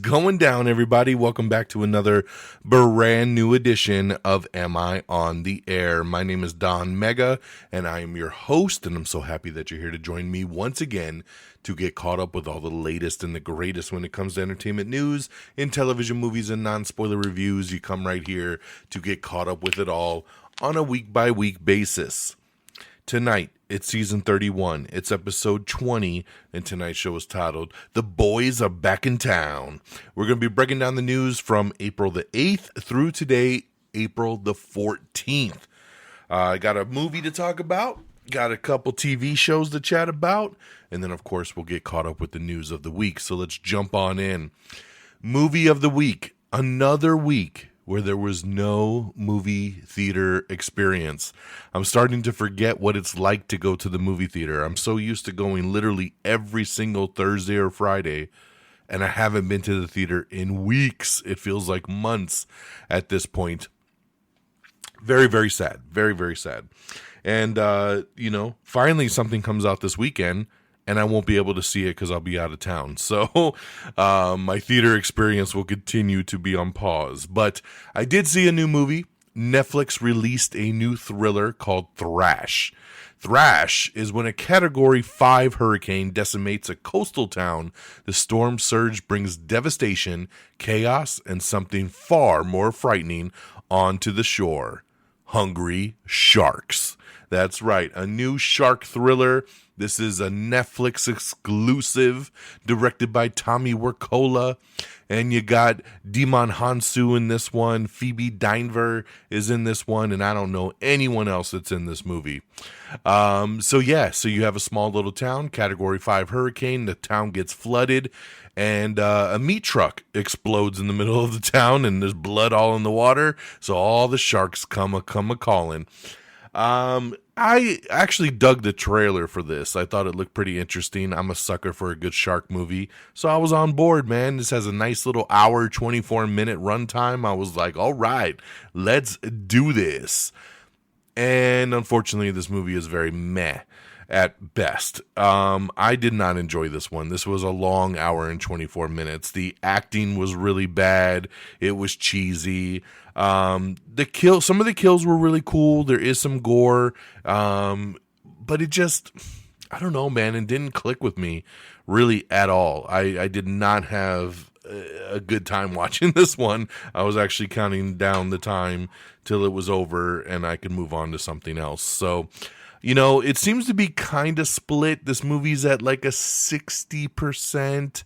going down, everybody? Welcome back to another brand new edition of Am I on the Air? My name is DONMEGA, and I am your host, and I'm so happy that you're here to join me once again to get caught up with all the latest and the greatest when it comes to entertainment news in television, movies, and non-spoiler reviews. You come right here to get caught up with it all on a week-by-week basis. Tonight, it's season 31. It's episode 20, and tonight's show is titled, The Boys Are Back in Town. We're going to be breaking down the news from April the 8th through today, April the 14th. I got a movie to talk about, got a couple TV shows to chat about, and then, of course, we'll get caught up with the news of the week. So let's jump on in. Movie of the week. Another week where there was no movie theater experience. I'm starting to forget what it's like to go to the movie theater. I'm so used to going literally every single Thursday or Friday, and I haven't been to the theater in weeks. It feels like months at this point. Very, very sad. Very, very sad. And, finally something comes out this weekend, and I won't be able to see it because I'll be out of town. So my theater experience will continue to be on pause. But I did see a new movie. Netflix released a new thriller called Thrash. Thrash is when a Category 5 hurricane decimates a coastal town. The storm surge brings devastation, chaos, and something far more frightening onto the shore. Hungry sharks. That's right, a new shark thriller. This is a Netflix exclusive, directed by Tommy Wirkola. And you got Demon Hansu in this one. Phoebe Dynevor is in this one. And I don't know anyone else that's in this movie. So you have a small little town, Category 5 hurricane. The town gets flooded. And a meat truck explodes in the middle of the town. And there's blood all in the water. So all the sharks come a-calling. I actually dug the trailer for this. I thought it looked pretty interesting. I'm a sucker for a good shark movie. So I was on board, man. This has a nice little hour, 24-minute runtime. I was like, all right, let's do this. And unfortunately, this movie is very meh at best. I did not enjoy this one. This was a long hour and 24 minutes. The acting was really bad. It was cheesy. Some of the kills were really cool. There is some gore. But it just, I don't know, man. It didn't click with me really at all. I did not have a good time watching this one. I was actually counting down the time till it was over and I could move on to something else. So, it seems to be kind of split. This movie's at like a 60%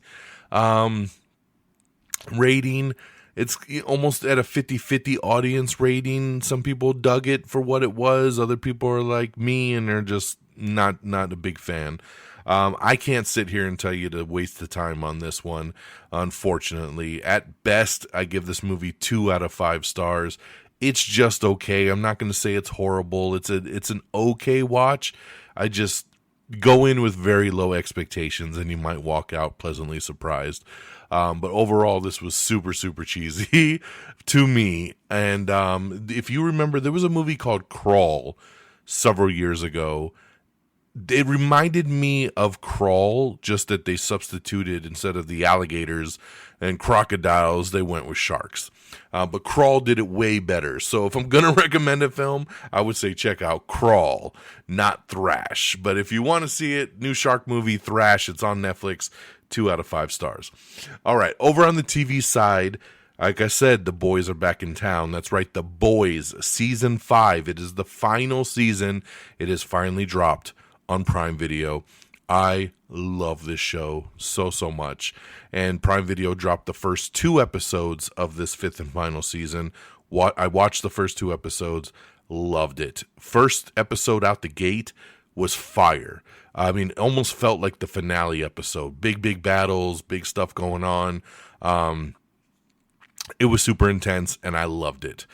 rating. It's almost at a 50-50 audience rating. Some people dug it for what it was. Other people are like me and they're just not a big fan. I can't sit here and tell you to waste the time on this one, unfortunately. At best, I give this movie 2 out of 5 stars. It's just okay. I'm not going to say it's horrible. It's an okay watch. I just go in with very low expectations and you might walk out pleasantly surprised. But overall, this was super, super cheesy to me. And if you remember, there was a movie called Crawl several years ago. It reminded me of Crawl, just that they substituted, instead of the alligators and crocodiles, they went with sharks. But Crawl did it way better. So if I'm going to recommend a film, I would say check out Crawl, not Thrash. But if you want to see it, new shark movie, Thrash, it's on Netflix, 2 out of 5 stars. All right, over on the TV side, like I said, The Boys Are Back in Town. That's right, The Boys, Season 5. It is the final season. It is finally dropped on Prime Video. I love this show so much. And Prime Video dropped the first 2 episodes of this 5th and final season. I watched the first 2 episodes, loved it. First episode out the gate was fire. I mean, it almost felt like the finale episode. Big battles, big stuff going on. It was super intense, and I loved it.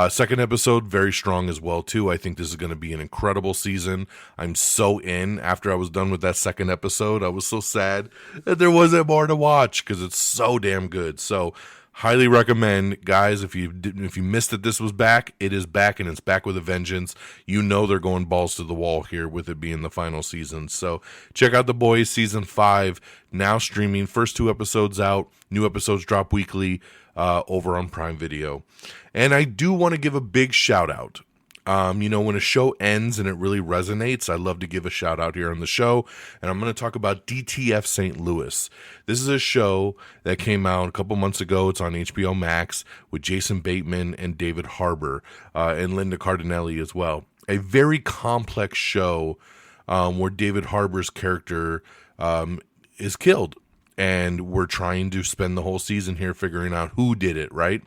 Second episode, very strong as well, too. I think this is going to be an incredible season. I'm so in. After I was done with that second episode, I was so sad that there wasn't more to watch because it's so damn good. So Highly recommend, guys. If you missed that this was back, it is back, and it's back with a vengeance. You know they're going balls to the wall here with it being the final season. So check out The Boys season 5 now streaming. First 2 episodes out. New episodes drop weekly over on Prime Video. And I do want to give a big shout out. When a show ends and it really resonates, I love to give a shout out here on the show. And I'm going to talk about DTF St. Louis. This is a show that came out a couple months ago. It's on HBO Max with Jason Bateman and David Harbour and Linda Cardinelli as well. A very complex show where David Harbour's character is killed. And we're trying to spend the whole season here figuring out who did it, right?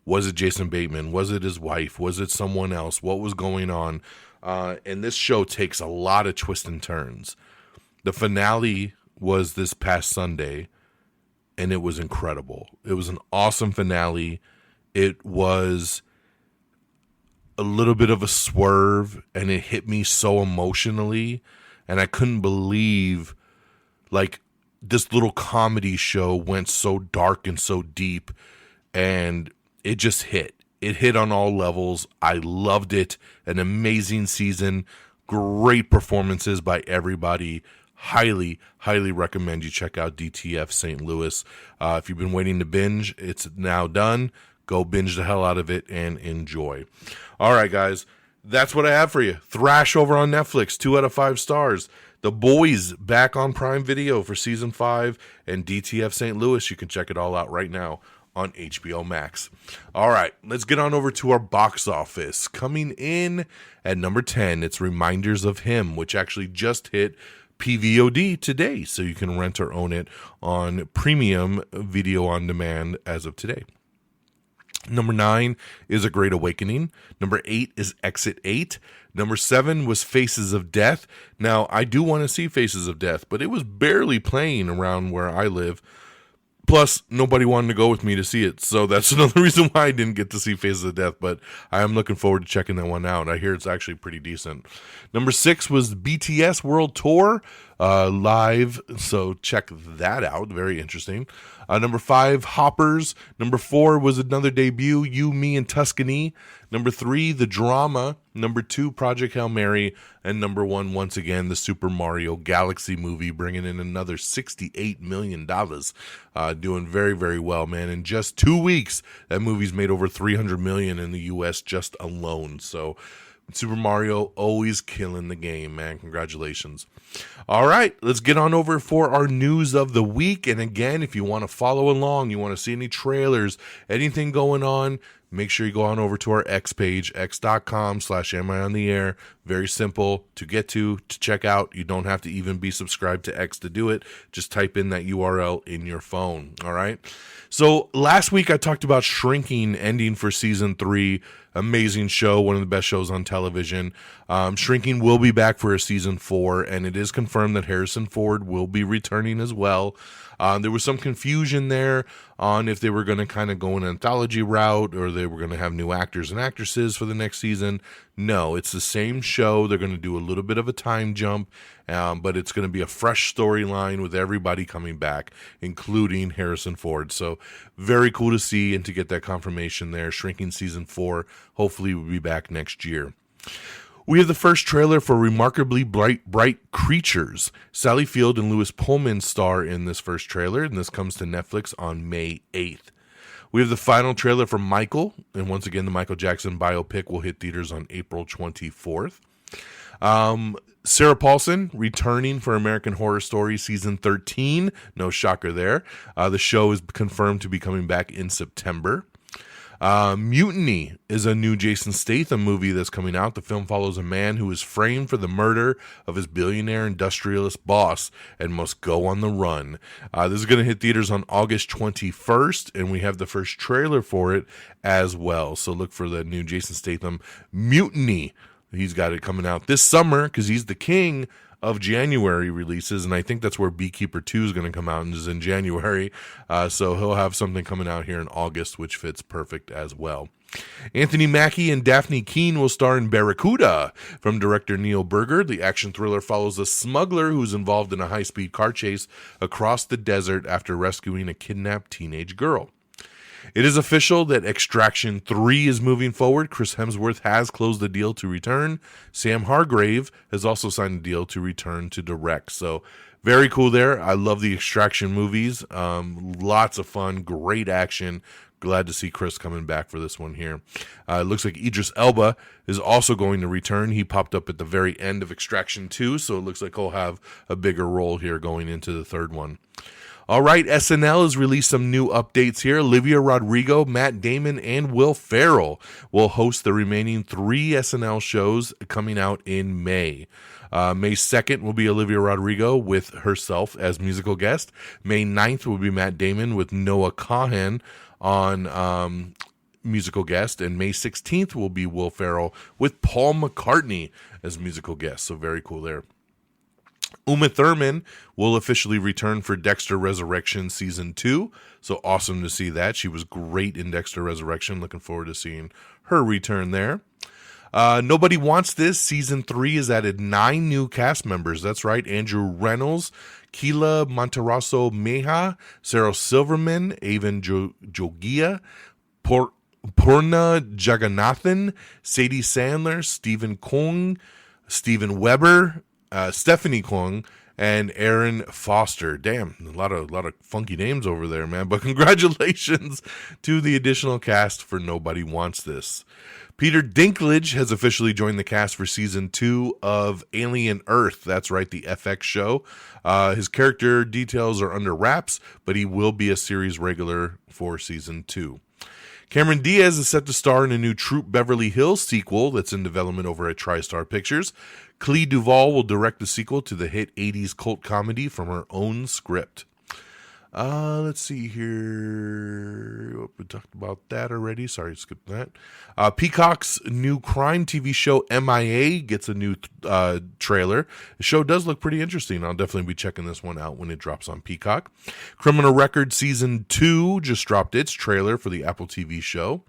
Was it Jason Bateman? Was it his wife? Was it someone else? What was going on? And this show takes a lot of twists and turns. The finale was this past Sunday, and it was incredible. It was an awesome finale. It was a little bit of a swerve, and it hit me so emotionally, and I couldn't believe, this little comedy show went so dark and so deep, and it just hit. It hit on all levels. I loved it. An amazing season. Great performances by everybody. Highly, highly recommend you check out DTF St. Louis. If you've been waiting to binge, it's now done. Go binge the hell out of it and enjoy. All right, guys. That's what I have for you. Thrash over on Netflix, 2 out of 5 stars. The Boys back on Prime Video for season 5, and DTF St. Louis. You can check it all out right now on HBO Max. All right, let's get on over to our box office. Coming in at number 10, it's Reminders of Him, which actually just hit PVOD today, so you can rent or own it on premium video on demand as of today. Number 9 is A Great Awakening. Number 8 is Exit 8. Number 7 was Faces of Death. Now, I do want to see Faces of Death, but it was barely playing around where I live. Plus, nobody wanted to go with me to see it, so that's another reason why I didn't get to see Faces of Death, but I am looking forward to checking that one out. I hear it's actually pretty decent. Number 6 was BTS World Tour live, so check that out. Very interesting. Number 5, Hoppers. Number 4 was another debut, You, Me, and Tuscany. Number 3, The Drama. Number 2, Project Hail Mary. And number 1, once again, the Super Mario Galaxy movie, bringing in another $68 million. Doing very, very well, man. In just 2 weeks, that movie's made over $300 million in the U.S. just alone. So Super Mario always killing the game, man. Congratulations. All right, let's get on over for our news of the week. And again, if you want to follow along, you want to see any trailers, anything going on, make sure you go on over to our X page, x.com/amiontheair. Very simple to get to check out. You don't have to even be subscribed to X to do it. Just type in that URL in your phone. All right. So last week I talked about Shrinking ending for season 3. Amazing show, one of the best shows on television. Shrinking will be back for a season 4, and it is confirmed that Harrison Ford will be returning as well. There was some confusion there on if they were going to kind of go an anthology route or they were going to have new actors and actresses for the next season. No, it's the same show. They're going to do a little bit of a time jump, but it's going to be a fresh storyline with everybody coming back, including Harrison Ford. So very cool to see and to get that confirmation there. Shrinking season 4, hopefully we'll be back next year. We have the first trailer for Remarkably Bright Creatures. Sally Field and Lewis Pullman star in this first trailer, and this comes to Netflix on May 8th. We have the final trailer for Michael, and once again, the Michael Jackson biopic will hit theaters on April 24th. Sarah Paulson returning for American Horror Story Season 13. No shocker there. The show is confirmed to be coming back in September. Mutiny is a new Jason Statham movie that's coming out. The film follows a man who is framed for the murder of his billionaire industrialist boss and must go on the run. This is going to hit theaters on August 21st, and we have the first trailer for it as well. So look for the new Jason Statham Mutiny. He's got it coming out this summer because he's the king of January releases, and I think that's where Beekeeper 2 is going to come out, and is in January. So he'll have something coming out here in August, which fits perfect as well. Anthony Mackie and Daphne Keane will star in Barracuda from director Neil Berger. The action thriller follows a smuggler who's involved in a high-speed car chase across the desert after rescuing a kidnapped teenage girl. It is official that Extraction 3 is moving forward. Chris Hemsworth has closed the deal to return. Sam Hargrave has also signed a deal to return to direct. So very cool there. I love the Extraction movies. Lots of fun, great action. Glad to see Chris coming back for this one here. It looks like Idris Elba is also going to return. He popped up at the very end of Extraction 2, so it looks like he'll have a bigger role here going into the third one. All right, SNL has released some new updates here. Olivia Rodrigo, Matt Damon, and Will Ferrell will host the remaining 3 SNL shows coming out in May. May 2nd will be Olivia Rodrigo with herself as musical guest. May 9th will be Matt Damon with Noah Kahan on musical guest. And May 16th will be Will Ferrell with Paul McCartney as musical guest. So very cool there. Uma Thurman will officially return for Dexter Resurrection Season 2. So awesome to see that. She was great in Dexter Resurrection. Looking forward to seeing her return there. Nobody Wants This. Season 3 has added 9 new cast members. That's right. Andrew Reynolds, Keila Monterosso Meja, Sarah Silverman, Avon Jogia, Purna Jagannathan, Sadie Sandler, Stephen Kung, Steven Weber, Stephanie Kwong, and Aaron Foster. Damn, a lot of funky names over there, man. But congratulations to the additional cast for Nobody Wants This. Peter Dinklage has officially joined the cast for Season 2 of Alien Earth. That's right, the FX show. His character details are under wraps, but he will be a series regular for Season 2. Cameron Diaz is set to star in a new Troop Beverly Hills sequel that's in development over at TriStar Pictures. Clea Duvall will direct the sequel to the hit 80s cult comedy from her own script. Let's see here. We talked about that already. Sorry, skipped that. Peacock's new crime TV show MIA gets a new trailer. The show does look pretty interesting. I'll definitely be checking this one out when it drops on Peacock. Criminal Record Season 2 just dropped its trailer for the Apple TV show.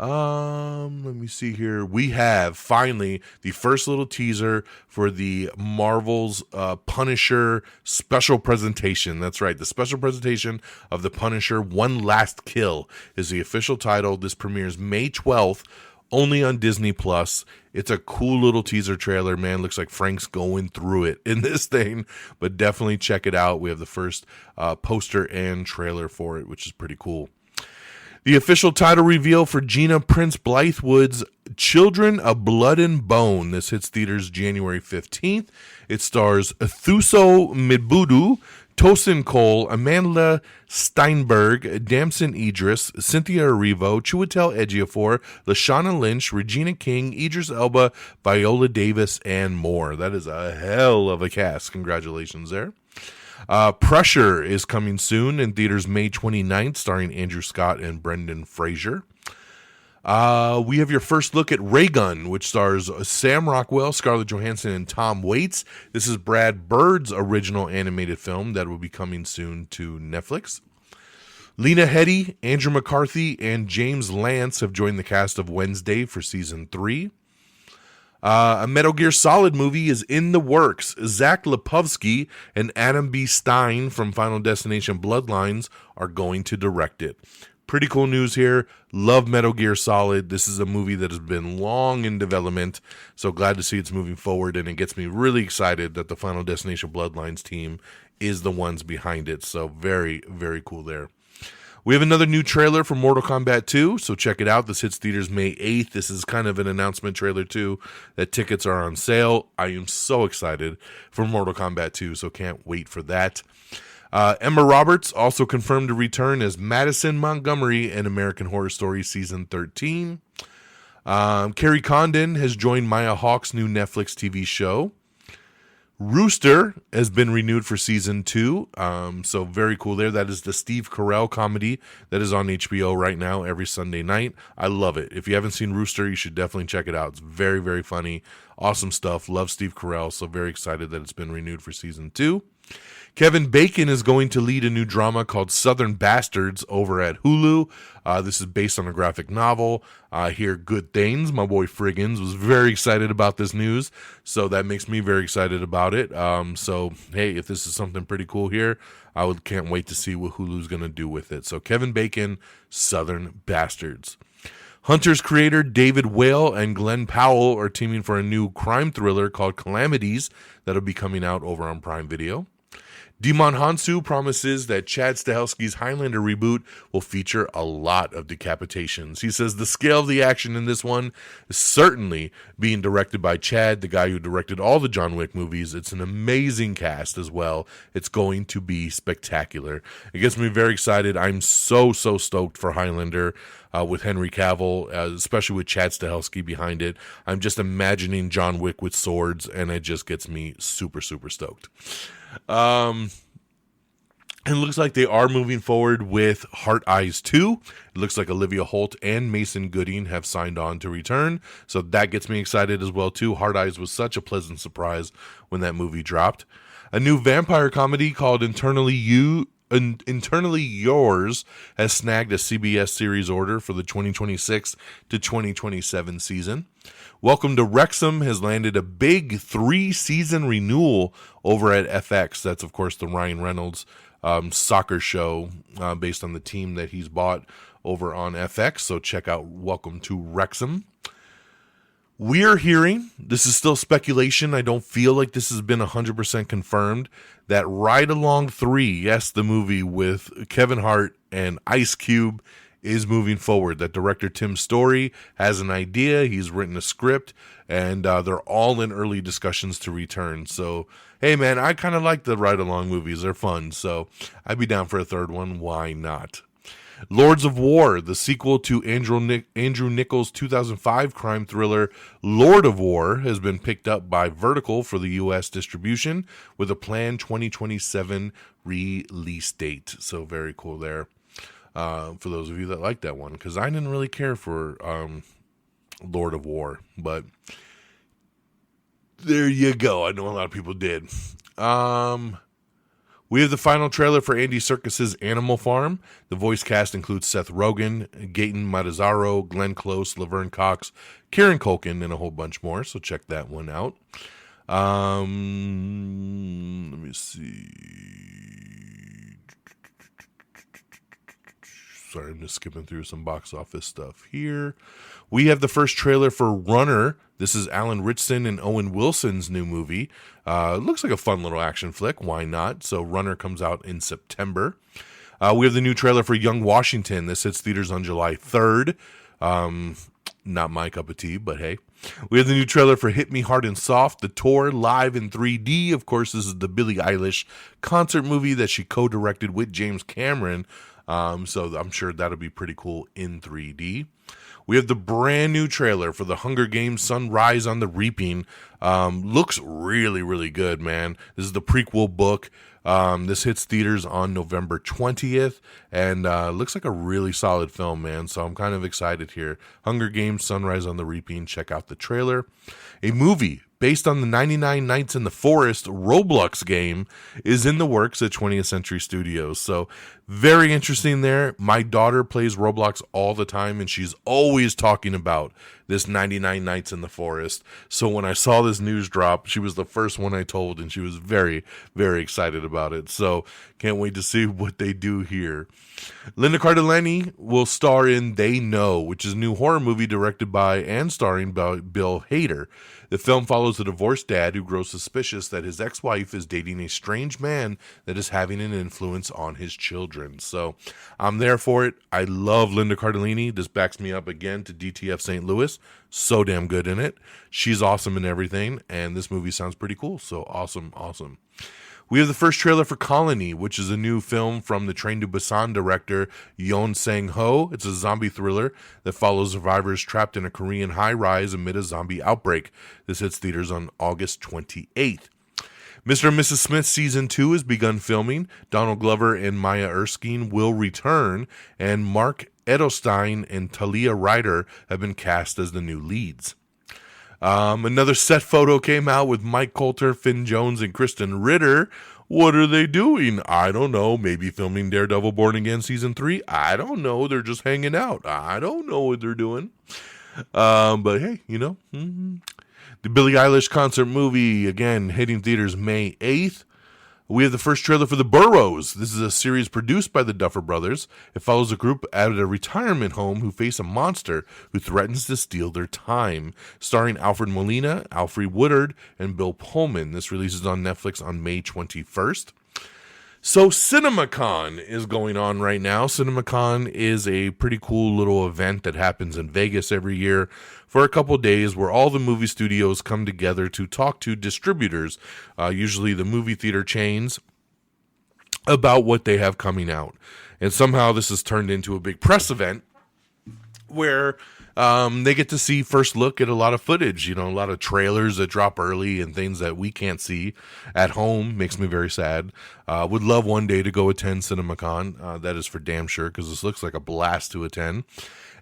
Let me see here. We have finally the first little teaser for the Marvel's Punisher special presentation. That's right. The special presentation of the Punisher One Last Kill is the official title. This premieres May 12th, only on Disney Plus. It's a cool little teaser trailer, man. Looks like Frank's going through it in this thing, but definitely check it out. We have the first poster and trailer for it, which is pretty cool. The official title reveal for Gina Prince Bythewood's Children of Blood and Bone. This hits theaters January 15th. It stars Thuso Midbudu, Tosin Cole, Amanda Steinberg, Damson Idris, Cynthia Erivo, Chiwetel Ejiofor, Lashana Lynch, Regina King, Idris Elba, Viola Davis, and more. That is a hell of a cast. Congratulations there. Pressure is coming soon in theaters May 29th, starring Andrew Scott and Brendan Fraser. We have your first look at Raygun, which stars Sam Rockwell, Scarlett Johansson, and Tom Waits. This is Brad Bird's original animated film that will be coming soon to Netflix. Lena Headey, Andrew McCarthy, and James Lance have joined the cast of Wednesday for Season 3. A Metal Gear Solid movie is in the works. Zach Lipovsky and Adam B. Stein from Final Destination Bloodlines are going to direct it. Pretty cool news here. Love Metal Gear Solid. This is a movie that has been long in development, so glad to see it's moving forward, and it gets me really excited that the Final Destination Bloodlines team is the ones behind it. So very, very cool there. We have another new trailer for Mortal Kombat 2, so check it out. This hits theaters May 8th. This is kind of an announcement trailer, too, that tickets are on sale. I am so excited for Mortal Kombat 2, so can't wait for that. Emma Roberts also confirmed to return as Madison Montgomery in American Horror Story Season 13. Carrie Condon has joined Maya Hawke's new Netflix TV show. Rooster has been renewed for Season 2, so very cool there. That is the Steve Carell comedy that is on HBO right now every Sunday night. I love it. If you haven't seen Rooster, you should definitely check it out. It's very, very funny. Awesome stuff. Love Steve Carell, so very excited that it's been renewed for Season 2. Kevin Bacon is going to lead a new drama called Southern Bastards over at Hulu. This is based on a graphic novel. I hear good things. My boy Friggins was very excited about this news, so that makes me very excited about it. So, hey, if this is something pretty cool here, can't wait to see what Hulu's going to do with it. So, Kevin Bacon, Southern Bastards. Hunter's creator David Whale and Glenn Powell are teaming for a new crime thriller called Calamities that'll be coming out over on Prime Video. Dimon Hansu promises that Chad Stahelski's Highlander reboot will feature a lot of decapitations. He says the scale of the action in this one is certainly being directed by Chad, the guy who directed all the John Wick movies. It's an amazing cast as well. It's going to be spectacular. It gets me very excited. I'm so stoked for Highlander with Henry Cavill, especially with Chad Stahelski behind it. I'm just imagining John Wick with swords, and it just gets me super stoked. It looks like they are moving forward with Heart Eyes 2. It looks like Olivia Holt and Mason Gooding have signed on to return, so that gets me excited as well too. Heart Eyes was such a pleasant surprise when that movie dropped. A new vampire comedy called Internally Yours has snagged a CBS series order for the 2026 to 2027 season. Welcome to Wrexham has landed a big 3-season renewal over at FX. That's, of course, the Ryan Reynolds soccer show based on the team that he's bought over on FX. So check out Welcome to Wrexham. We're hearing, this is still speculation, I don't feel like this has been 100% confirmed, that Ride Along 3, yes, the movie with Kevin Hart and Ice Cube, is moving forward. That director Tim Story has an idea, he's written a script, and they're all in early discussions to return. So, hey man, I kind of like the Ride Along movies, they're fun, so I'd be down for a third one, why not? Lords of War, the sequel to Andrew Nichols' 2005 crime thriller Lord of War, has been picked up by Vertical for the U.S. distribution with a planned 2027 release date. So very cool there for those of you that like that one, because I didn't really care for Lord of War, but there you go. I know a lot of people did. We have the final trailer for Andy Serkis's Animal Farm. The voice cast includes Seth Rogen, Gaten Matarazzo, Glenn Close, Laverne Cox, Kieran Culkin, and a whole bunch more. So check that one out. Let me see. Sorry, I'm just skipping through some box office stuff here. We have the first trailer for Runner. This is Alan Ritchson and Owen Wilson's new movie. Looks like a fun little action flick. Why not? So Runner comes out in September. We have the new trailer for Young Washington. This hits theaters on July 3rd. Not my cup of tea, but hey. We have the new trailer for Hit Me Hard and Soft, the tour live in 3D. Of course, this is the Billie Eilish concert movie that she co-directed with James Cameron. So I'm sure that'll be pretty cool in 3D. We have the brand new trailer for the Hunger Games Sunrise on the Reaping. Looks really good, man. This is the prequel book. This hits theaters on November 20th, and looks like a really solid film, man. So I'm kind of excited here. Hunger Games Sunrise on the Reaping. Check out the trailer. A movie based on the 99 Nights in the Forest Roblox game is in the works at 20th Century Studios. So very interesting there. My daughter plays Roblox all the time, and she's always talking about this 99 Nights in the Forest. So when I saw this news drop, she was the first one I told, and she was very excited about it. So can't wait to see what they do here. Linda Cardellini will star in They Know, which is a new horror movie directed by and starring by Bill Hader. The film follows a divorced dad who grows suspicious that his ex-wife is dating a strange man that is having an influence on his children. So I'm there for it. I love Linda Cardellini. This backs me up again to DTF St. Louis. So damn good in it. She's awesome in everything, and this movie sounds pretty cool. So awesome. We have the first trailer for Colony, which is a new film from the Train to Busan director Yoon Sang-ho. It's a zombie thriller that follows survivors trapped in a Korean high-rise amid a zombie outbreak. This hits theaters on August 28th. Mr. and Mrs. Smith Season 2 has begun filming. Donald Glover and Maya Erskine will return, and Mark Edelstein and Talia Ryder have been cast as the new leads. Another set photo came out with Mike Coulter, Finn Jones, and Kristen Ritter What are they doing? I don't know. Maybe filming Daredevil Born Again Season 3? I don't know. They're just hanging out. I don't know what they're doing. But hey, the Billie Eilish concert movie, again, hitting theaters May 8th. We have the first trailer for The Burrows. This is a series produced by the Duffer Brothers. It follows a group at a retirement home who face a monster who threatens to steal their time. Starring Alfred Molina, Alfre Woodard, and Bill Pullman. This releases on Netflix on May 21st. So CinemaCon is going on right now. CinemaCon is a pretty cool little event that happens in Vegas every year for a couple days where all the movie studios come together to talk to distributors, usually the movie theater chains, about what they have coming out. And somehow this has turned into a big press event where they get to see first look at a lot of footage, a lot of trailers that drop early and things that we can't see at home. Makes me very sad. Would love one day to go attend CinemaCon. That is for damn sure, because this looks like a blast to attend.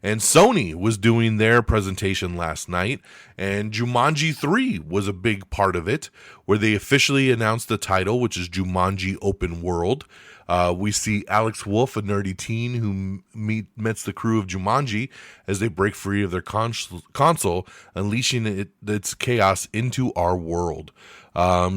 And Sony was doing their presentation last night, and Jumanji 3 was a big part of it, where they officially announced the title, which is Jumanji Open World. We see Alex Wolff, a nerdy teen who meets the crew of Jumanji as they break free of their console, unleashing its chaos into our world.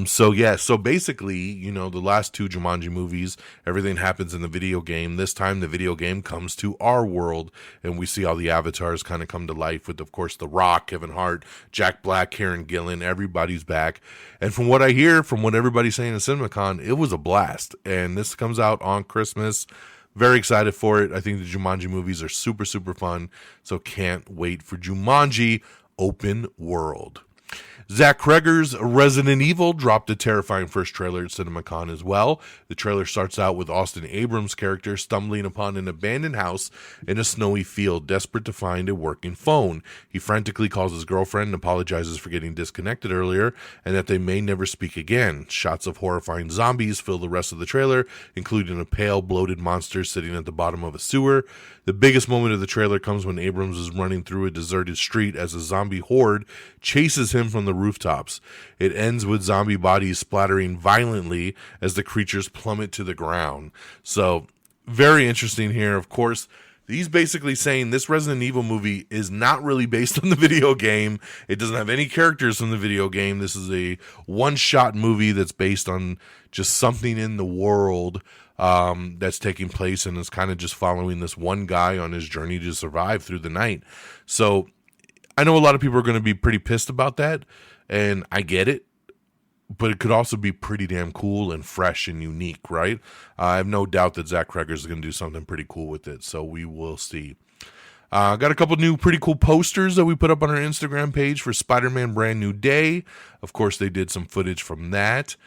So basically, the last two Jumanji movies, everything happens in the video game. This time the video game comes to our world, and we see all the avatars kind of come to life with, of course, The Rock, Kevin Hart, Jack Black, Karen Gillan, everybody's back. And from what I hear, from what everybody's saying at CinemaCon, it was a blast. And this comes out on Christmas. Very excited for it. I think the Jumanji movies are super, super fun. So can't wait for Jumanji Open World. Zach Cregger's Resident Evil dropped a terrifying first trailer at CinemaCon as well. The trailer starts out with Austin Abrams' character stumbling upon an abandoned house in a snowy field, desperate to find a working phone. He frantically calls his girlfriend and apologizes for getting disconnected earlier and that they may never speak again. Shots of horrifying zombies fill the rest of the trailer, including a pale, bloated monster sitting at the bottom of a sewer. The biggest moment of the trailer comes when Abrams is running through a deserted street as a zombie horde chases him from the rooftops. It ends with zombie bodies splattering violently as the creatures plummet to the ground. So, very interesting here. Of course, he's basically saying this Resident Evil movie is not really based on the video game. It doesn't have any characters from the video game. This is a one-shot movie that's based on just something in the world that's taking place, and is kind of just following this one guy on his journey to survive through the night. So I know a lot of people are going to be pretty pissed about that, and I get it, but it could also be pretty damn cool and fresh and unique, right? I have no doubt that Zach Cregger is going to do something pretty cool with it, so we will see. Got a couple new pretty cool posters that we put up on our Instagram page for Spider-Man Brand New Day. Of course, they did some footage from that.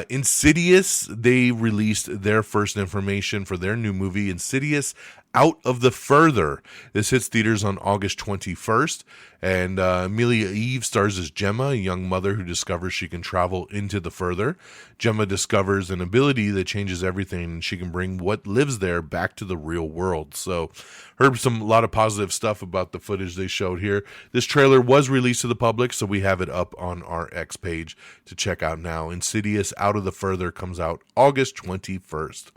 Insidious, they released their first information for their new movie, Insidious Out of the Further. This hits theaters on August 21st, and Amelia Eve stars as Gemma, a young mother who discovers she can travel into the Further. Gemma discovers an ability that changes everything, and she can bring what lives there back to the real world. So, heard a lot of positive stuff about the footage they showed here. This trailer was released to the public, so we have it up on our X page to check out now. Insidious Out of the Further comes out August 21st.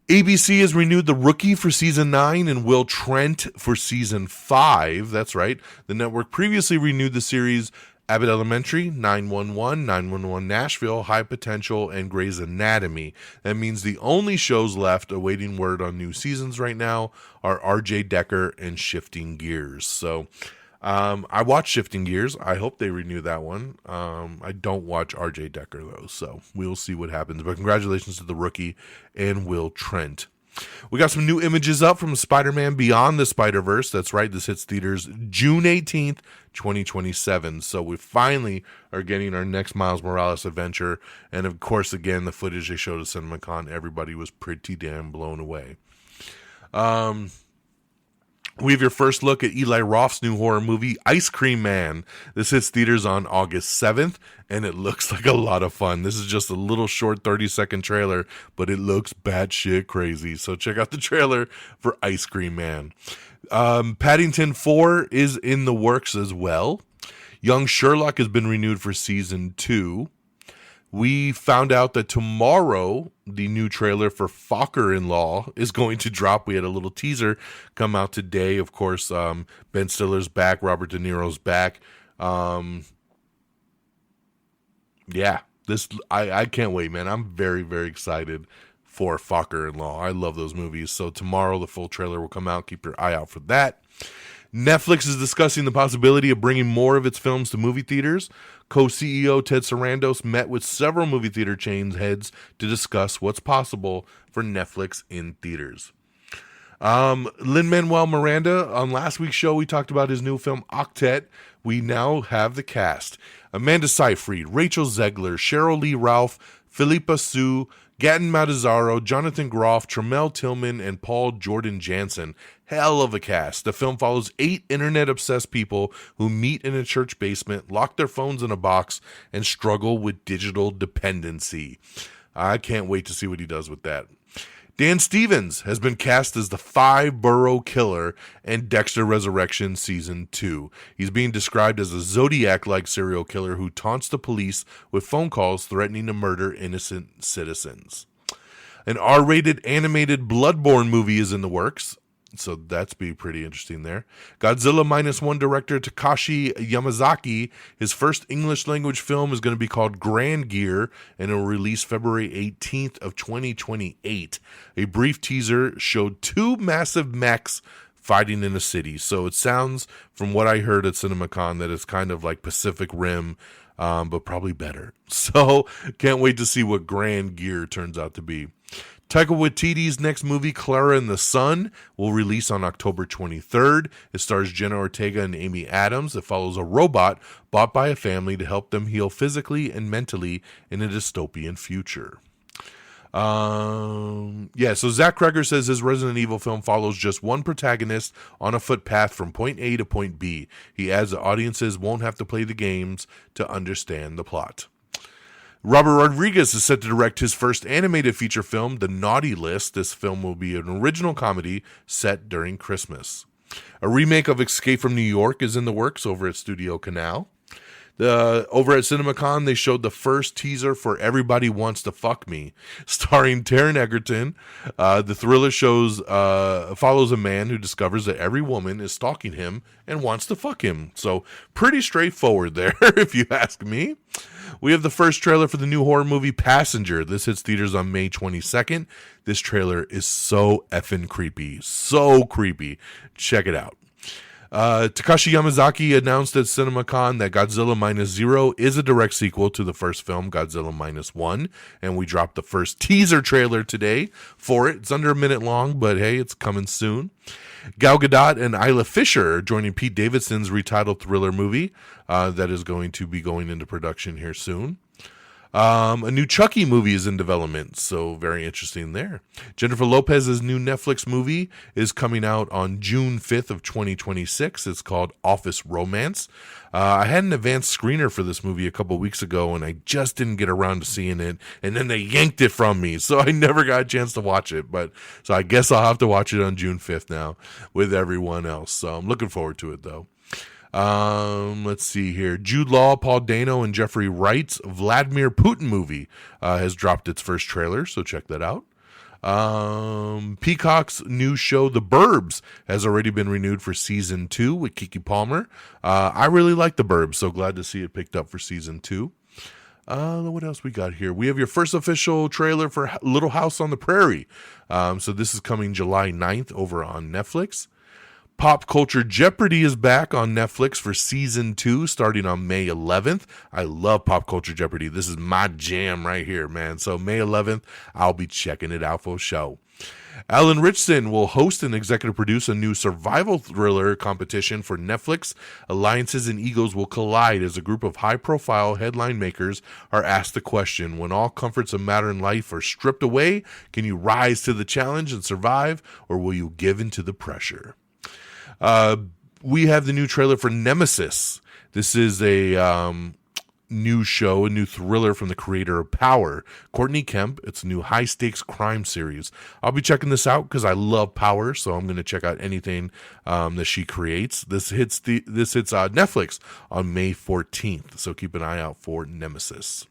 ABC has renewed The Rookie for Season 9 and Will Trent for Season 5. That's right. The network previously renewed the series Abbott Elementary, 911, 911 Nashville, High Potential, and Grey's Anatomy. That means the only shows left awaiting word on new seasons right now are RJ Decker and Shifting Gears. So I watched Shifting Gears. I hope they renew that one. I don't watch RJ Decker, though, so we'll see what happens. But congratulations to The Rookie and Will Trent. We got some new images up from Spider-Man Beyond the Spider-Verse. That's right, this hits theaters June 18th, 2027. So we finally are getting our next Miles Morales adventure. And of course, again, the footage they showed at CinemaCon, everybody was pretty damn blown away. We have your first look at Eli Roth's new horror movie, Ice Cream Man. This hits theaters on August 7th, and it looks like a lot of fun. This is just a little short 30-second trailer, but it looks batshit crazy. So check out the trailer for Ice Cream Man. Paddington 4 is in the works as well. Young Sherlock has been renewed for Season 2. We found out that tomorrow the new trailer for Focker-in-Law is going to drop. We had a little teaser come out today. Of course, Ben Stiller's back, Robert De Niro's back. Yeah, I can't wait, man. I'm very, very excited for Focker-in-Law. I love those movies. So tomorrow the full trailer will come out. Keep your eye out for that. Netflix is discussing the possibility of bringing more of its films to movie theaters. Co-CEO Ted Sarandos met with several movie theater chains heads to discuss what's possible for Netflix in theaters. Lin-Manuel Miranda, on last week's show, we talked about his new film, Octet. We now have the cast. Amanda Seyfried, Rachel Zegler, Cheryl Lee Ralph, Philippa Sue, Gaten Matazzaro, Jonathan Groff, Tremel Tillman, and Paul Jordan Jansen. Hell of a cast. The film follows 8 internet-obsessed people who meet in a church basement, lock their phones in a box, and struggle with digital dependency. I can't wait to see what he does with that. Dan Stevens has been cast as the 5-borough killer in Dexter Resurrection Season 2. He's being described as a Zodiac-like serial killer who taunts the police with phone calls threatening to murder innocent citizens. An R-rated animated Bloodborne movie is in the works, so that's be pretty interesting there. Godzilla Minus One director Takashi Yamazaki, his first English language film is going to be called Grand Gear, and it will release February 18th of 2028. A brief teaser showed 2 massive mechs fighting in a city. So it sounds, from what I heard at CinemaCon, that it's kind of like Pacific Rim, but probably better. So can't wait to see what Grand Gear turns out to be. Taika Waititi's next movie, Clara and the Sun, will release on October 23rd. It stars Jenna Ortega and Amy Adams. It follows a robot bought by a family to help them heal physically and mentally in a dystopian future. So Zach Kreger says his Resident Evil film follows just one protagonist on a footpath from point A to point B. He adds that audiences won't have to play the games to understand the plot. Robert Rodriguez is set to direct his first animated feature film, The Naughty List. This film will be an original comedy set during Christmas. A remake of Escape from New York is in the works over at Studio Canal. Over at CinemaCon, they showed the first teaser for Everybody Wants to Fuck Me, starring Taron Egerton. The thriller follows a man who discovers that every woman is stalking him and wants to fuck him. So pretty straightforward there, if you ask me. We have the first trailer for the new horror movie Passenger. This hits theaters on May 22nd. This trailer is so effing creepy. So creepy. Check it out. Takashi Yamazaki announced at CinemaCon that Godzilla Minus Zero is a direct sequel to the first film, Godzilla Minus One, and we dropped the first teaser trailer today for it. It's under a minute long, but hey, it's coming soon. Gal Gadot and Isla Fisher are joining Pete Davidson's retitled thriller movie that is going to be going into production here soon. A new Chucky movie is in development, so very interesting there. Jennifer Lopez's new Netflix movie is coming out on June 5th of 2026. It's called Office Romance. I had an advanced screener for this movie a couple weeks ago, and I just didn't get around to seeing it, and then they yanked it from me, so I never got a chance to watch it. So I guess I'll have to watch it on June 5th now with everyone else. So I'm looking forward to it, though. Let's see here. Jude Law, Paul Dano, and Jeffrey Wright's Vladimir Putin movie has dropped its first trailer, so check that out. Peacock's new show, The Burbs, has already been renewed for season 2 with Keke Palmer. I really like The Burbs, so glad to see it picked up for season 2. What else we got here? We have your first official trailer for Little House on the Prairie. So this is coming July 9th over on Netflix. Pop Culture Jeopardy is back on Netflix for season 2 starting on May 11th. I love Pop Culture Jeopardy. This is my jam right here, man. So May 11th, I'll be checking it out for show. Alan Richson will host and executive produce a new survival thriller competition for Netflix. Alliances and egos will collide as a group of high-profile headline makers are asked the question, when all comforts of modern life are stripped away, can you rise to the challenge and survive, or will you give in to the pressure? We have the new trailer for Nemesis. This is a new show, a new thriller from the creator of Power, Courtney Kemp. It's a new high-stakes crime series. I'll be checking this out because I love Power, so I'm going to check out anything that she creates. This hits Netflix on May 14th, so keep an eye out for Nemesis.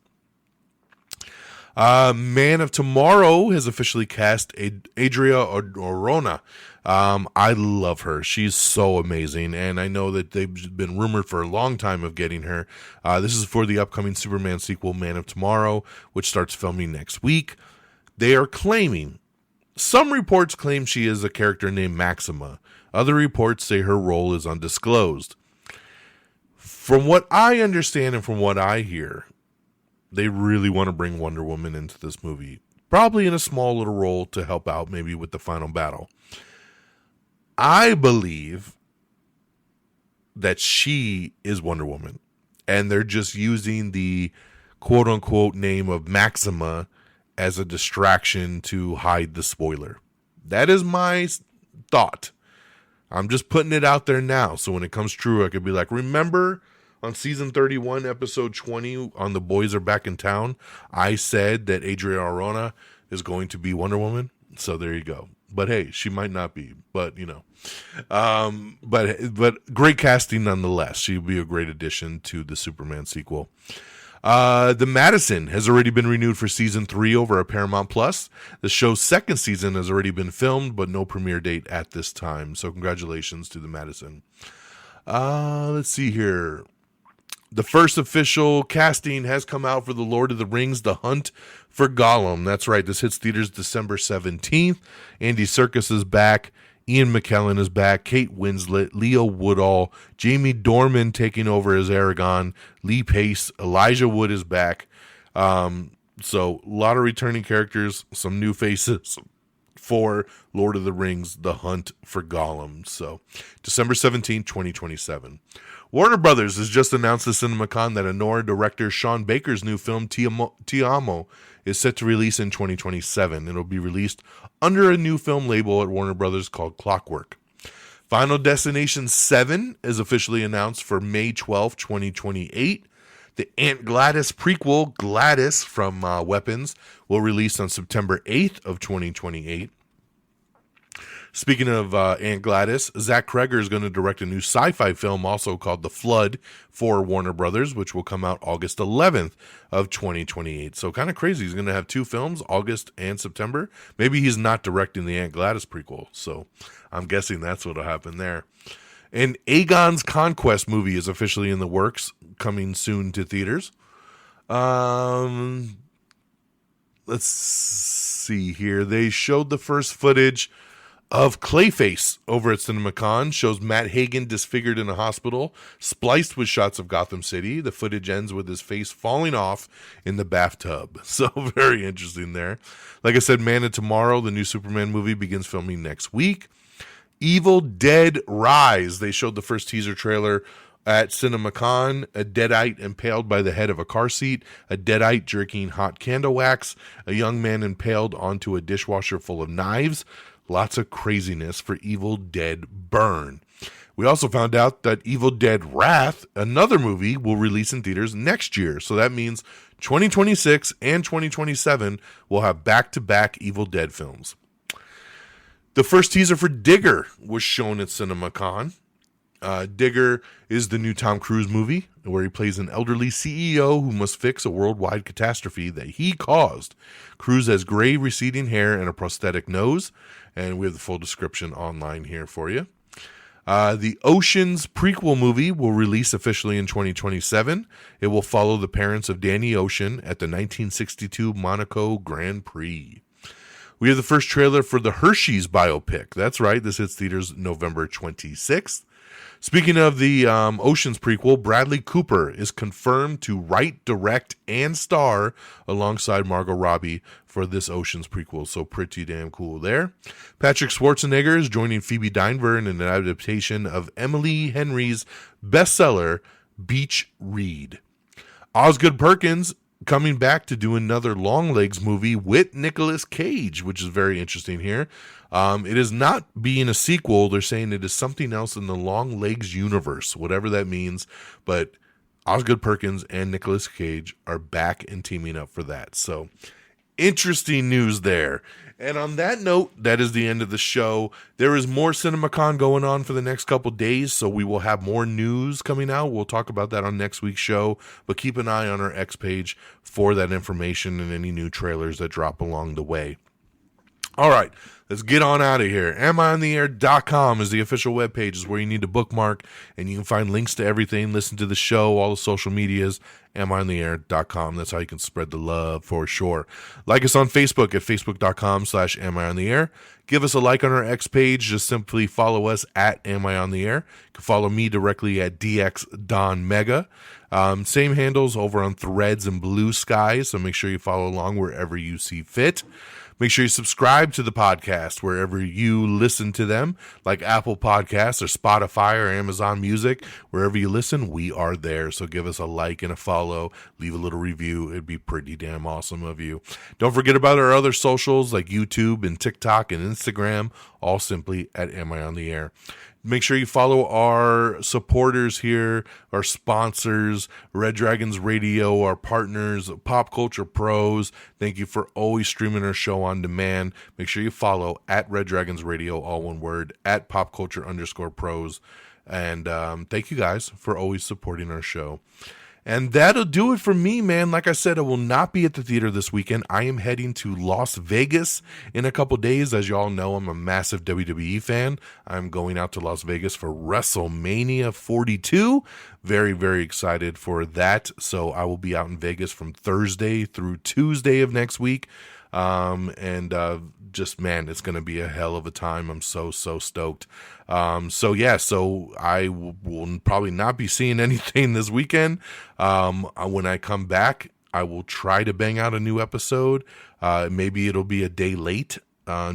Man of Tomorrow has officially cast Adria Arjona. I love her. She's so amazing, and I know that they've been rumored for a long time of getting her. This is for the upcoming Superman sequel, Man of Tomorrow, which starts filming next week. They are claiming, some reports claim she is a character named Maxima. Other reports say her role is undisclosed. From what I understand and from what I hear, they really want to bring Wonder Woman into this movie. Probably in a small little role to help out maybe with the final battle. I believe that she is Wonder Woman. And they're just using the quote-unquote name of Maxima as a distraction to hide the spoiler. That is my thought. I'm just putting it out there now. So when it comes true, I could be like, remember on season 31, episode 20, on The Boys Are Back in Town, I said that Adria Arjona is going to be Wonder Woman. So there you go. But hey, she might not be, but you know, but great casting nonetheless. She'll be a great addition to the Superman sequel. The Madison has already been renewed for season 3 over at Paramount Plus. The show's second season has already been filmed, but no premiere date at this time. So congratulations to the Madison. Let's see here. The first official casting has come out for The Lord of the Rings, The Hunt for Gollum. That's right. This hits theaters December 17th. Andy Serkis is back. Ian McKellen is back. Kate Winslet, Leo Woodall, Jamie Dornan taking over as Aragorn, Lee Pace, Elijah Wood is back. So a lot of returning characters, some new faces for Lord of the Rings, The Hunt for Gollum. So December 17th, 2027. Warner Brothers has just announced at CinemaCon that Anora director Sean Baker's new film, Ti Amo, is set to release in 2027. It'll be released under a new film label at Warner Brothers called Clockwork. Final Destination 7 is officially announced for May 12, 2028. The Aunt Gladys prequel, Gladys from Weapons, will release on September 8th of 2028. Speaking of Aunt Gladys, Zach Kreger is going to direct a new sci-fi film also called The Flood for Warner Brothers, which will come out August 11th of 2028. So kind of crazy. He's going to have 2 films, August and September. Maybe he's not directing the Aunt Gladys prequel. So I'm guessing that's what will happen there. And Aegon's Conquest movie is officially in the works, coming soon to theaters. Let's see here. They showed the first footage of Clayface over at CinemaCon. Shows Matt Hagen disfigured in a hospital, spliced with shots of Gotham City. The footage ends with his face falling off in the bathtub. So very interesting there. Like I said, Man of Tomorrow, the new Superman movie, begins filming next week. Evil Dead Rise. They showed the first teaser trailer at CinemaCon. A deadite impaled by the head of a car seat, a deadite jerking hot candle wax, a young man impaled onto a dishwasher full of knives. Lots of craziness for Evil Dead Burn. We also found out that Evil Dead Wrath, another movie, will release in theaters next year. So that means 2026 and 2027 will have back-to-back Evil Dead films. The first teaser for Digger was shown at CinemaCon. Digger is the new Tom Cruise movie where he plays an elderly CEO who must fix a worldwide catastrophe that he caused. Cruise has gray receding hair and a prosthetic nose, and we have the full description online here for you. The Ocean's prequel movie will release officially in 2027. It will follow the parents of Danny Ocean at the 1962 Monaco Grand Prix. We have the first trailer for the Hershey's biopic. That's right, this hits theaters November 26th. Speaking of the Ocean's prequel, Bradley Cooper is confirmed to write, direct, and star alongside Margot Robbie for this Ocean's prequel. So pretty damn cool there. Patrick Schwarzenegger is joining Phoebe Dynevor in an adaptation of Emily Henry's bestseller, Beach Read. Osgood Perkins coming back to do another Longlegs movie with Nicolas Cage, which is very interesting here. It is not being a sequel. They're saying it is something else in the Longlegs universe, whatever that means. But Osgood Perkins and Nicolas Cage are back and teaming up for that. So interesting news there. And on that note, that is the end of the show. There is more CinemaCon going on for the next couple days, so we will have more news coming out. We'll talk about that on next week's show, but keep an eye on our X page for that information and any new trailers that drop along the way. All right, let's get on out of here. AmIOnTheAir.com is the official webpage, is where you need to bookmark, and you can find links to everything, listen to the show, all the social medias, AmIOnTheAir.com. That's how you can spread the love for sure. Like us on Facebook at Facebook.com/AmIOnTheAir. Give us a like on our X page. Just simply follow us at AmIOnTheAir. You can follow me directly at DXDonMega. Same handles over on Threads and Blue Sky, so make sure you follow along wherever you see fit. Make sure you subscribe to the podcast wherever you listen to them, like Apple Podcasts or Spotify or Amazon Music. Wherever you listen, we are there. So give us a like and a follow. Leave a little review. It'd be pretty damn awesome of you. Don't forget about our other socials like YouTube and TikTok and Instagram, all simply at Am I on the Air. Make sure you follow our supporters here, our sponsors, Red Dragons Radio, our partners, Pop Culture Pros. Thank you for always streaming our show on demand. Make sure you follow at Red Dragons Radio, all one word, at popculture_pros. And thank you guys for always supporting our show. And that'll do it for me, man. Like I said, I will not be at the theater this weekend. I am heading to Las Vegas in a couple days. As you all know, I'm a massive WWE fan. I'm going out to Las Vegas for WrestleMania 42. Very, very excited for that. So I will be out in Vegas from Thursday through Tuesday of next week. Just, man, it's going to be a hell of a time. I'm so stoked. So I will probably not be seeing anything this weekend. When I come back, I will try to bang out a new episode. Maybe it'll be a day late,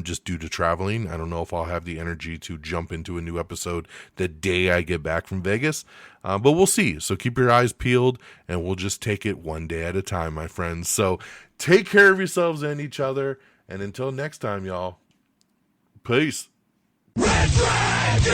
just due to traveling. I don't know if I'll have the energy to jump into a new episode the day I get back from Vegas, but we'll see. So keep your eyes peeled, and we'll just take it one day at a time, my friends. So take care of yourselves and each other, and until next time, y'all, peace. Red Dragon!